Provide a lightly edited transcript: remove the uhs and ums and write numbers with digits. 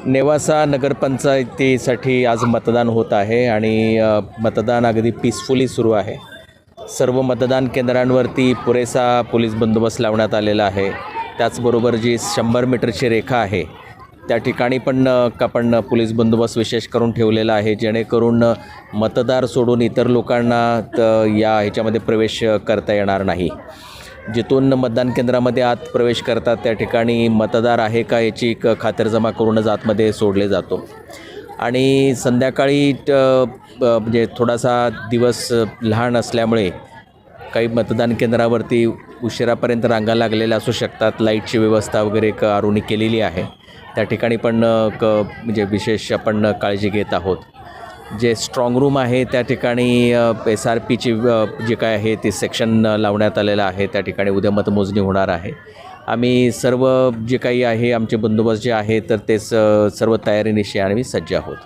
नेवासा नगरपंचायतीसाठी आज मतदान होत आहे आणि मतदान अगदी पीसफुली सुरू आहे. सर्व मतदान केंद्रांवरती पुरेसा पोलीस बंदोबस्त लावण्यात आलेला आहे. त्याचबरोबर जी 100 मीटरची रेखा आहे त्या ठिकाणी पण आपण पोलीस बंदोबस्त विशेष करून ठेवलेला आहे, जेणेकरून मतदार सोडून इतर लोकांना या ह्याच्यामध्ये प्रवेश करता येणार नाही. जिथून मतदान केंद्रामध्ये आत प्रवेश करतात त्या ठिकाणी मतदार आहे का याची खातरजमा करूनच आतमध्ये सोडले जातो. आणि संध्याकाळी म्हणजे थोडासा दिवस लहान असल्यामुळे काही मतदान केंद्रावरती उशिरापर्यंत रांगा लागलेल्या असू शकतात. लाईटची व्यवस्था वगैरे आरुणी केलेली आहे. त्या ठिकाणी पण म्हणजे विशेष आपण काळजी घेत आहोत. जे स्ट्रॉंग रूम आहे त्या ठिकाणी SRPची जे काय आहे ते सेक्शन लावण्यात आलेलं आहे. त्या ठिकाणी उद्या मतमोजणी होणार आहे. आम्ही सर्व जे काही आहे आमचे बंदोबस्त जे आहे तर ते सर्व तयारीनिशी आम्ही सज्ज आहोत.